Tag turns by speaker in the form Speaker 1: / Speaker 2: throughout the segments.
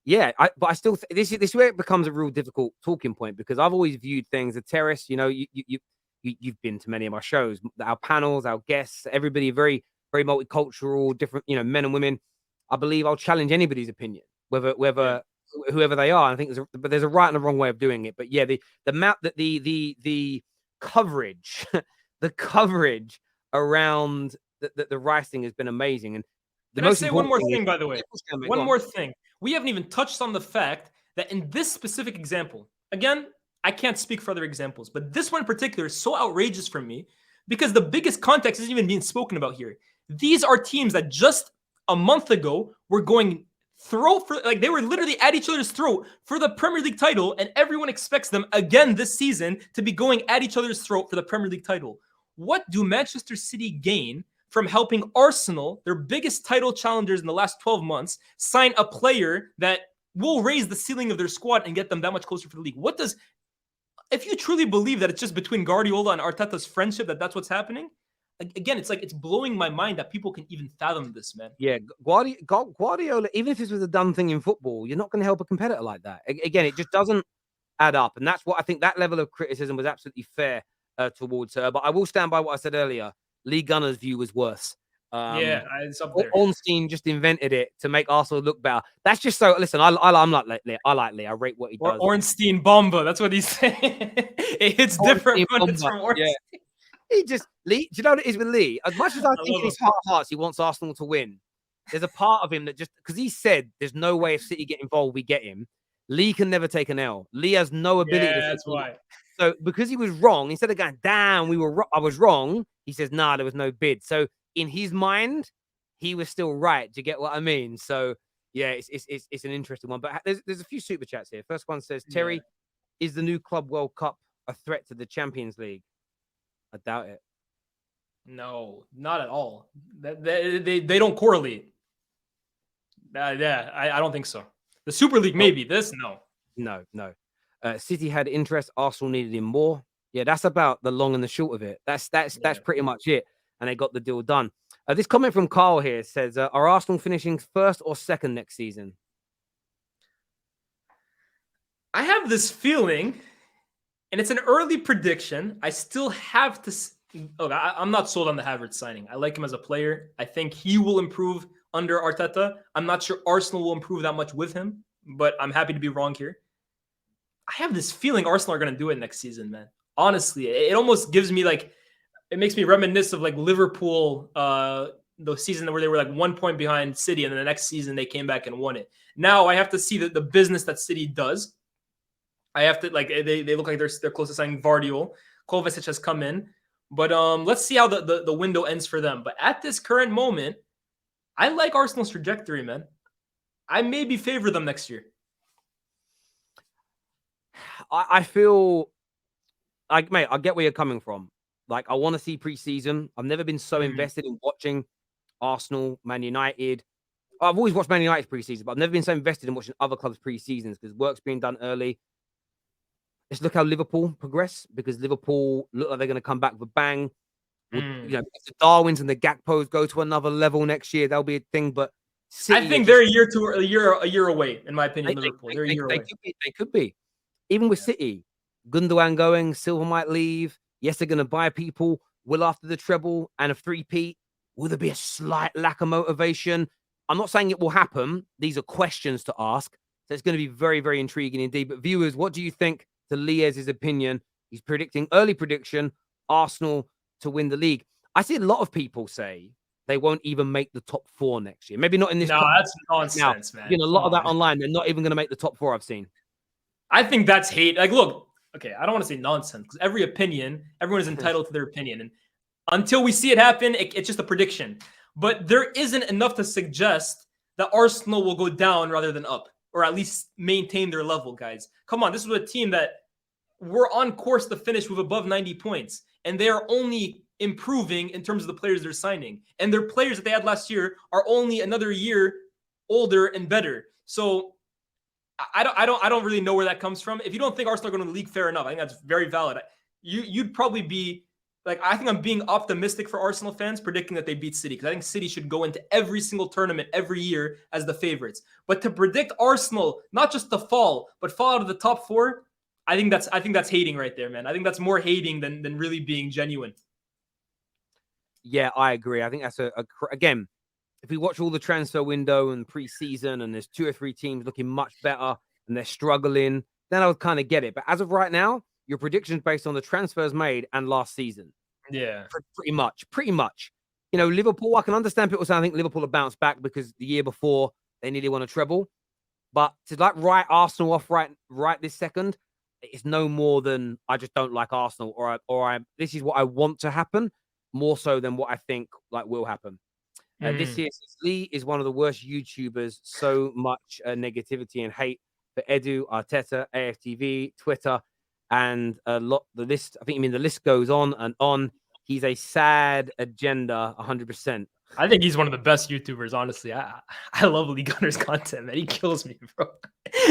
Speaker 1: Yeah, but I still this is where it becomes a real difficult talking point, because I've always viewed things. The Terrace, you've been to many of our shows, our panels, our guests, everybody very multicultural, different, men and women. I believe I'll challenge anybody's opinion, whether
Speaker 2: Yeah.
Speaker 1: whoever they are. I think there's a right and a wrong way of doing it. But yeah, the map that the coverage, the coverage around the Rice thing has been amazing. And the
Speaker 2: Can I
Speaker 1: most
Speaker 2: say one
Speaker 1: important
Speaker 2: more
Speaker 1: thing is,
Speaker 2: thing, by the way?
Speaker 1: go
Speaker 2: One
Speaker 1: on.
Speaker 2: more thing. We haven't even touched on the fact that in this specific example, again, I can't speak for other examples, but this one in particular is so outrageous for me because the biggest context isn't even being spoken about here. These are teams that just a month ago were going throat for, like, they were literally at each other's throat for the Premier League title, and everyone expects them again this season to be going at each other's throat for the Premier League title. What do Manchester City gain from helping Arsenal, their biggest title challengers in the last 12 months, sign a player that will raise the ceiling of their squad and get them that much closer for the league? What does, if you truly believe that it's just between Guardiola and Arteta's friendship that's what's happening, again, it's like it's blowing my mind that people can even fathom this, man.
Speaker 1: Yeah, Guardiola, even if this was a done thing in football, you're not going to help a competitor like that. Again, it just doesn't add up. And that's what I think, that level of criticism was absolutely fair towards her. But I will stand by what I said earlier. Lee Gunner's view was worse.
Speaker 2: Yeah, it's up there.
Speaker 1: Ornstein just invented it to make Arsenal look better. That's just so. Listen, I'm not like Lee. I like Lee. I rate what he does.
Speaker 2: Ornstein Bomba. That's what he's saying. It's different when it's from Ornstein.
Speaker 1: Yeah. He just Lee. Do you know what it is with Lee? As much as I think in his heart of hearts he wants Arsenal to win, there's a part of him that just, because he said there's no way if City get involved, we get him. Lee can never take an L. Lee has no ability.
Speaker 2: Yeah, that's why.
Speaker 1: So because he was wrong, instead of going, damn, I was wrong, he says, nah, there was no bid. So in his mind, he was still right. Do you get what I mean? So yeah, it's an interesting one. But there's a few super chats here. First one says, Terry, is the new Club World Cup a threat to the Champions League? I doubt it.
Speaker 2: No, not at all. They don't correlate. I don't think so. The Super League, maybe. This, no.
Speaker 1: No. City had interest. Arsenal needed him more. Yeah, that's about the long and the short of it. That's pretty much it. And they got the deal done. This comment from Carl here says, are Arsenal finishing first or second next season?
Speaker 2: I have this feeling, and it's an early prediction. I still have to. Okay, I'm not sold on the Havertz signing. I like him as a player. I think he will improve under Arteta. I'm not sure Arsenal will improve that much with him, but I'm happy to be wrong here. I have this feeling Arsenal are going to do it next season, man. Honestly, it almost gives me it makes me reminisce of Liverpool, the season where they were 1 point behind City, and then the next season they came back and won it. Now I have to see the business that City does. I have to they look like they're close to signing Vardiol. Kovacic has come in, but let's see how the window ends for them. But at this current moment, I like Arsenal's trajectory, man. I maybe favor them next year.
Speaker 1: I feel like, mate, I get where you're coming from. I want to see preseason. I've never been so invested in watching Arsenal, Man United. I've always watched Man United preseason, but I've never been so invested in watching other clubs preseasons because work's being done early. Let's look how Liverpool progress, because Liverpool look like they're going to come back with a bang. If the Darwins and the Gakpos go to another level next year, that'll be a thing. But
Speaker 2: City, I think they're a year away, in my opinion. Liverpool, they're a year away.
Speaker 1: They could be. Even with City, Gundogan going, Silva might leave. Yes, they're going to buy people. Will after the treble and a three-peat, will there be a slight lack of motivation? I'm not saying it will happen. These are questions to ask. So it's going to be very, very intriguing indeed. But viewers, what do you think to Liez's opinion? He's predicting, early prediction, Arsenal to win the league. I see a lot of people say they won't even make the top 4 next year. Maybe not in this.
Speaker 2: No, that's nonsense, man.
Speaker 1: A lot of that online. They're not even going to make the top 4 I've seen.
Speaker 2: I think that's hate. Look, okay, I don't want to say nonsense because everyone is entitled to their opinion. And until we see it happen, it's just a prediction. But there isn't enough to suggest that Arsenal will go down rather than up, or at least maintain their level, guys. Come on, this was a team that were on course to finish with above 90 points. And they are only improving in terms of the players they're signing. And their players that they had last year are only another year older and better. So I don't really know where that comes from. If you don't think Arsenal are going to the league, fair enough. I think that's very valid. You'd probably be like I think I'm being optimistic for Arsenal fans, predicting that they beat City, because I think City should go into every single tournament every year as the favorites. But to predict Arsenal not just to fall, but fall out of the top four, I think that's hating right there, man. I think that's more hating than really being genuine.
Speaker 1: Yeah, I agree. I think that's again, if we watch all the transfer window and preseason, and there's 2 or 3 teams looking much better and they're struggling, then I would kind of get it. But as of right now, your predictions based on the transfers made and last season.
Speaker 2: Yeah.
Speaker 1: Pretty much. You know, Liverpool, I can understand people saying I think Liverpool have bounced back because the year before they nearly won a treble. But to like write Arsenal off right this second, it's no more than I just don't like Arsenal, or this is what I want to happen more so than what I think like will happen. This year, Lee is one of the worst YouTubers. So much negativity and hate for Edu, Arteta, AFTV, Twitter, and a lot. The list, I think, the list goes on and on. He's a sad agenda, 100%.
Speaker 2: I think he's one of the best YouTubers, honestly. I love Lee Gunner's content, man. He kills me, bro.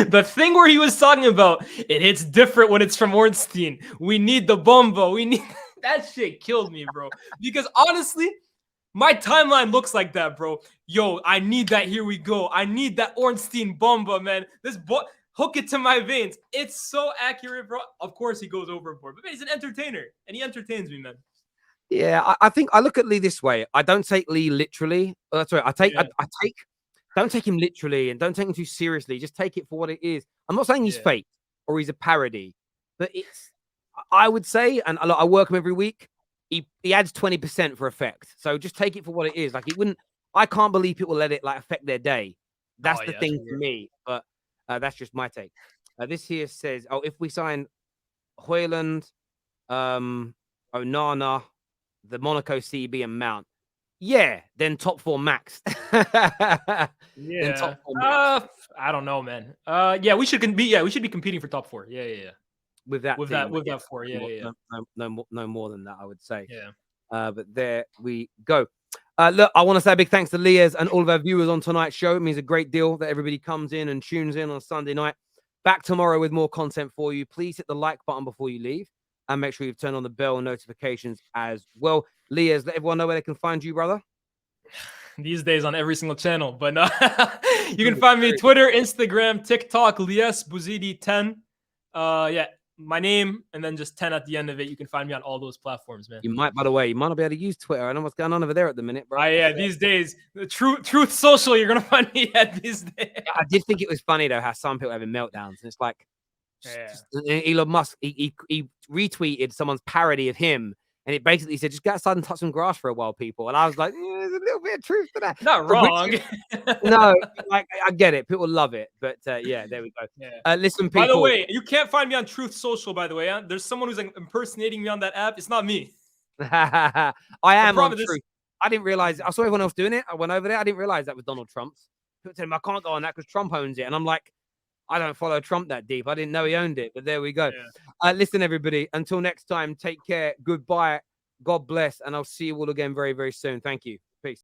Speaker 2: The thing where he was talking about, it hits different when it's from Ornstein. We need the bomba. We need that shit killed me, bro. Because honestly, my timeline looks like that, bro. Yo, I need that. Here we go. I need that Ornstein bomba, man. Hook it to my veins. It's so accurate, bro. Of course, he goes overboard, but man, he's an entertainer, and he entertains me, man.
Speaker 1: Yeah, I think I look at Lee this way. I don't take Lee literally. Sorry, I take. Don't take him literally and don't take him too seriously. Just take it for what it is. I'm not saying he's fake or he's a parody, but I would say, and I work him every week. He adds 20% for effect. So just take it for what it is. Like, it wouldn't. I can't believe people let it like affect their day. That's the thing for me. But that's just my take. This here says, if we sign Hoyland, Onana, the Monaco CB and Mount, then top 4 max.
Speaker 2: Then top 4 max. I don't know, man. We should be competing for top 4. Yeah. With that 4.
Speaker 1: No more than that, I would say.
Speaker 2: Yeah.
Speaker 1: But there we go. Look, I want to say a big thanks to Leah's and all of our viewers on tonight's show. It means a great deal that everybody comes in and tunes in on Sunday night. Back tomorrow with more content for you. Please hit the like button before you leave. And make sure you've turned on the bell notifications as well. Leah's, let everyone know where they can find you, brother.
Speaker 2: These days on every single channel. But you can find me Twitter, Instagram, TikTok, Lies Bouzidi 10. My name and then just 10 at the end of it. You can find me on all those platforms, man.
Speaker 1: By the way, you might not be able to use Twitter. I know what's going on over there at the minute, bro.
Speaker 2: These days, the Truth Social, you're gonna find me at these days.
Speaker 1: I did think it was funny though how some people having meltdowns, and it's like Elon Musk. He retweeted someone's parody of him, and it basically said, "Just go outside and touch some grass for a while, people." And I was like, "There's a little bit of truth to that."
Speaker 2: Not wrong.
Speaker 1: No, like I get it. People love it, but there we go.
Speaker 2: Yeah.
Speaker 1: Listen, people.
Speaker 2: By the way, you can't find me on Truth Social. By the way, there's someone who's like, impersonating me on that app. It's not me.
Speaker 1: I am on Truth. I didn't realize. I saw everyone else doing it. I went over there. I didn't realize that was Donald Trump's. People tell him I can't go on that because Trump owns it, and I'm like, I don't follow Trump that deep. I didn't know he owned it, but there we go. Listen, everybody. Until next time, take care. Goodbye. God bless, and I'll see you all again very, very soon. Thank you.